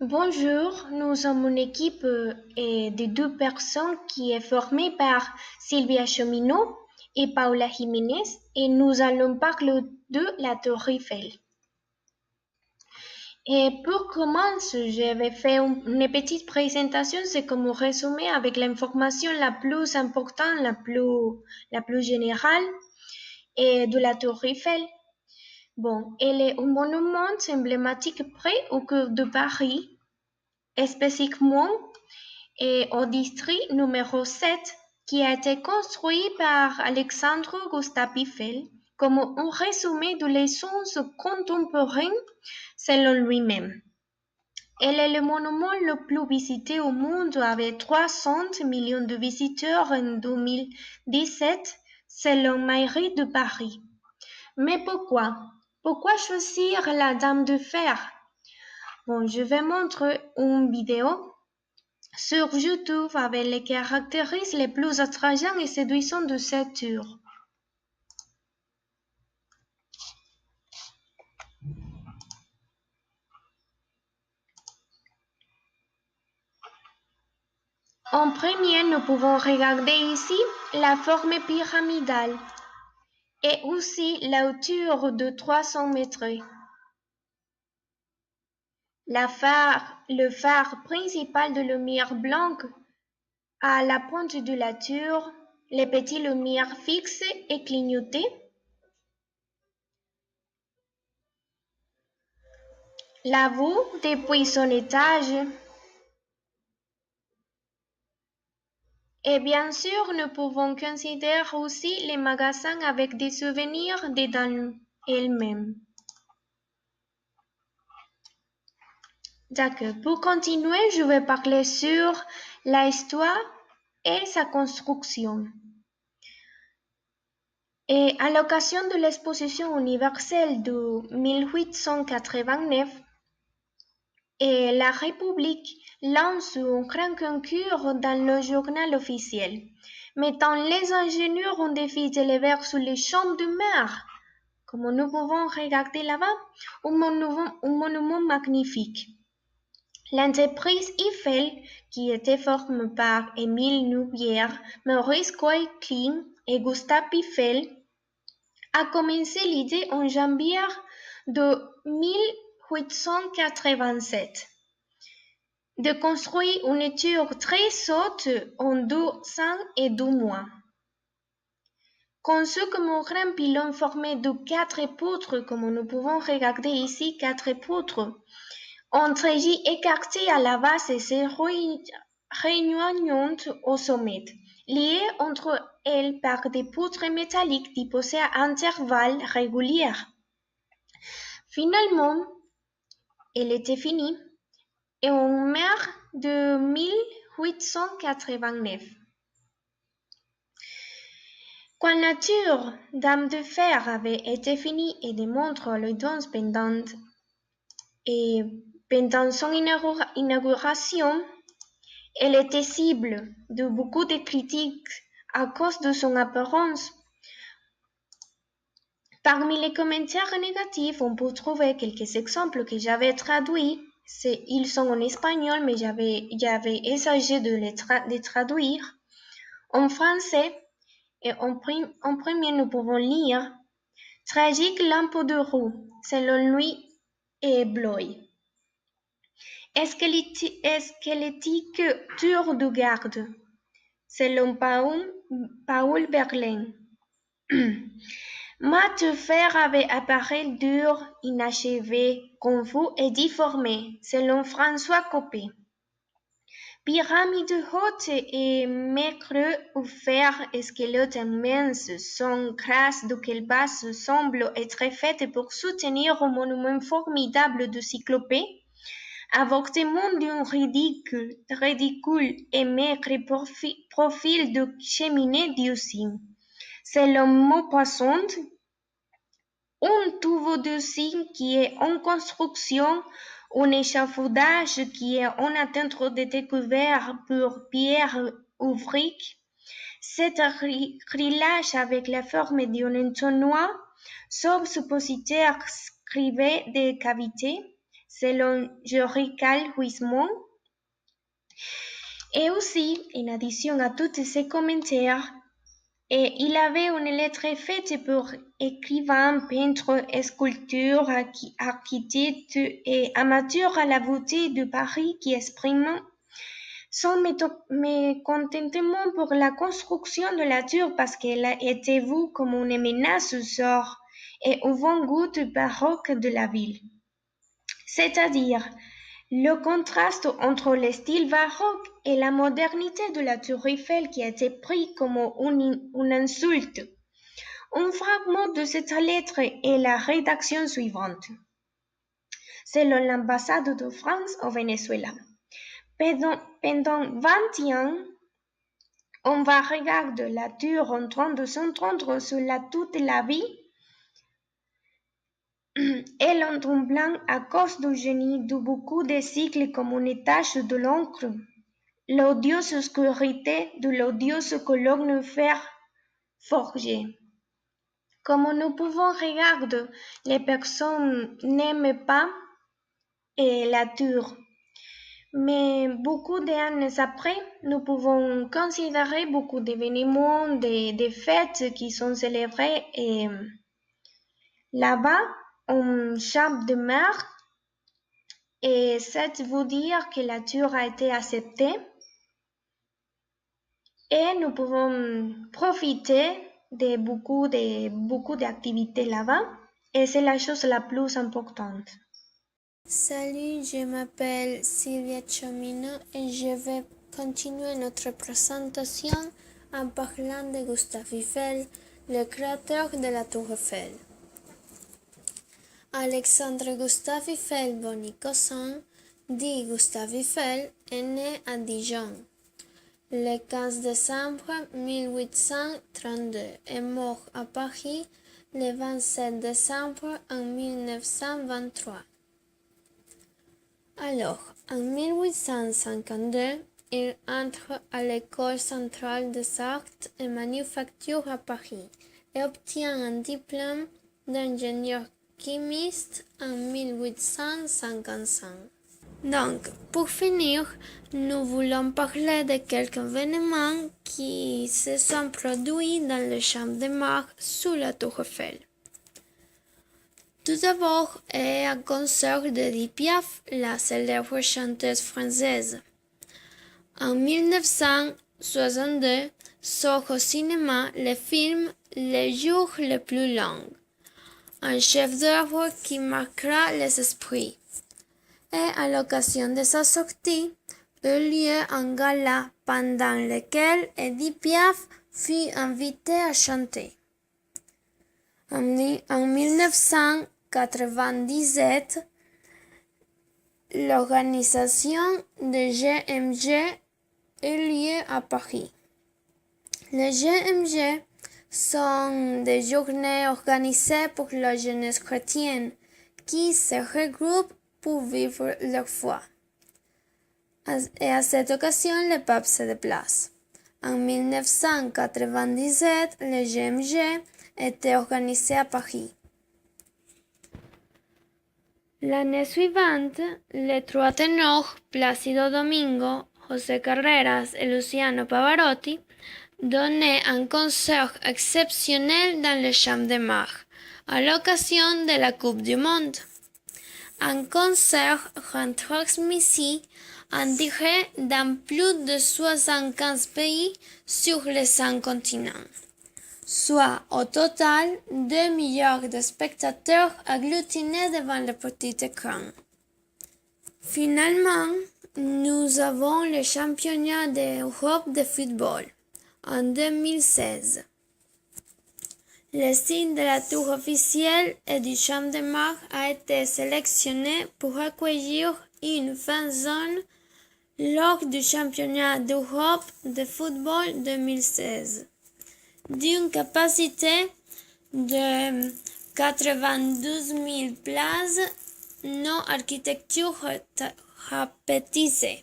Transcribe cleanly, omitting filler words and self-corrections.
Bonjour, nous sommes une équipe de deux personnes qui est formée par Sylvia Cheminots et Paula Jiménez et nous allons parler de la Tour Eiffel. Et pour commencer, je vais faire une petite présentation, c'est comme un résumé avec l'information la plus importante, la plus générale et de la Tour Eiffel. Bon, elle est un monument emblématique près au cœur de Paris, spécifiquement et au district numéro 7, qui a été construit par Alexandre Gustave Eiffel comme un résumé de l'essence contemporaine selon lui-même. Elle est le monument le plus visité au monde avec 300 millions de visiteurs en 2017 selon Mairie de Paris. Mais pourquoi? Pourquoi choisir la Dame de Fer? Bon, je vais montrer une vidéo sur YouTube avec les caractéristiques les plus attrayantes et séduisantes de cette tour. En premier, nous pouvons regarder ici la forme pyramidale et aussi la hauteur de 300 mètres. Le phare principal de lumière blanche à la pointe de la tour, les petites lumières fixes et clignotées, la vue depuis son étage. Et bien sûr, nous pouvons considérer aussi les magasins avec des souvenirs dedans elles-mêmes. D'accord. Pour continuer, je vais parler sur l'histoire et sa construction. Et à l'occasion de l'exposition universelle de 1889, et la République lance un grand concours dans le journal officiel, mettant les ingénieurs en défi d'élever sur les champs de mer, comme nous pouvons regarder là-bas, un monument magnifique. L'entreprise Eiffel, qui était formée par Émile Nouvière, Maurice Coey-Klein et Gustave Eiffel, a commencé l'idée en janvier de 1887 de construire une tour très haute en 202 mois. Conçu comme un grand pylône formé de 4 poutres, comme nous pouvons regarder ici 4 poutres, en trégie écarté à la base et se rejoignant au sommet, liées entre elles par des poutres métalliques disposées à intervalles réguliers. Finalement, elle était finie et en mai de 1889. Quand la tour Dame de Fer avait été finie et démontre les danses pendant son inauguration, elle était cible de beaucoup de critiques à cause de son apparence. Parmi les commentaires négatifs, on peut trouver quelques exemples que j'avais traduits. Ils sont en espagnol, mais j'avais essayé de les traduire. En français, et en premier, nous pouvons lire « Tragique lampe de roue, selon lui et Bloy. Squelettique tour de garde, selon Paul Verlaine. Mat de fer avait appareil dur, inachevé, confus et déformé, selon François Copé. Pyramide haute et maigre ou fer squelette immense, son crasse duquel base semble être faite pour soutenir un monument formidable de cyclopée, avortement d'un ridicule et maigre profil de cheminée d'usine. Selon Maupassant, un tubo d'usine qui est en construction, un échafaudage qui est en attente de découvert pour Pierre Ouvric, cet grillage avec la forme d'un entonnoir, sauf suppositeur scrivé des cavités, selon Jorical Huisman. Et aussi, en addition à tous ces commentaires, il avait une lettre faite pour écrivains, peintres, sculpteurs, architectes et amateurs à la beauté de Paris qui expriment son mécontentement pour la construction de la tour parce qu'elle a été vue comme une menace au sort et au bon goût baroque de la ville. C'est-à-dire, le contraste entre le style baroque et la modernité de la tour Eiffel qui a été pris comme une insulte. Un fragment de cette lettre est la rédaction suivante. Selon l'ambassade de France au Venezuela, pendant 20 ans, on va regarder la tour en train de s'entendre sur toute la vie. Elle en tremblant à cause du génie de beaucoup de cycles comme une tache de l'encre, l'odieuse obscurité de l'odieuse colonne fer forgée. Comme nous pouvons regarder, les personnes n'aiment pas la tour. Mais beaucoup d'années après, nous pouvons considérer beaucoup d'événements, des fêtes qui sont célébrées là-bas en champ de Mars. Et c'est vous dire que la tour a été acceptée. Et nous pouvons profiter de beaucoup d'activités là-bas. Et c'est la chose la plus importante. Salut, je m'appelle Sylvia Chomino et je vais continuer notre présentation en parlant de Gustave Eiffel, le créateur de la Tour Eiffel. Alexandre Gustave Eiffel Bonicoson, dit Gustave Eiffel, est né à Dijon le 15 décembre 1832 et mort à Paris le 27 décembre en 1923. Alors, en 1852, il entre à l'École centrale des arts et manufactures à Paris et obtient un diplôme d'ingénieur chimiste en 1855. Donc, pour finir, nous voulons parler de quelques événements qui se sont produits dans le champ de Mars sous la Tour Eiffel. Tout d'abord, un concert d'Edith Piaf, la célèbre chanteuse française. En 1962, sort au cinéma le film Les jours les plus longs, un chef-d'œuvre qui marquera les esprits. Et à l'occasion de sa sortie, eut lieu un gala pendant lequel Edith Piaf fut invitée à chanter. En 1997, l'organisation de GMG eut lieu à Paris. Les GMG sont des journées organisées pour la jeunesse chrétienne qui se regroupent pour vivre leur foi. Et à cette occasion, le pape se déplace. En 1997, les GMG était organisé à Paris. L'année suivante, les trois ténors Plácido Domingo, José Carreras et Luciano Pavarotti donnaient un concert exceptionnel dans le Champ de Mars à l'occasion de la Coupe du Monde. Un concert retransmis en direct dans plus de 75 pays sur les 5 continents, soit au total 2 milliards de spectateurs agglutinés devant le petit écran. Finalement, nous avons le championnat d'Europe de football en 2016. Le signe de la tour officielle et du Champ de Mars a été sélectionné pour accueillir une fan zone lors du championnat d'Europe de football 2016. D'une capacité de 92 000 places non architecture rapetisée.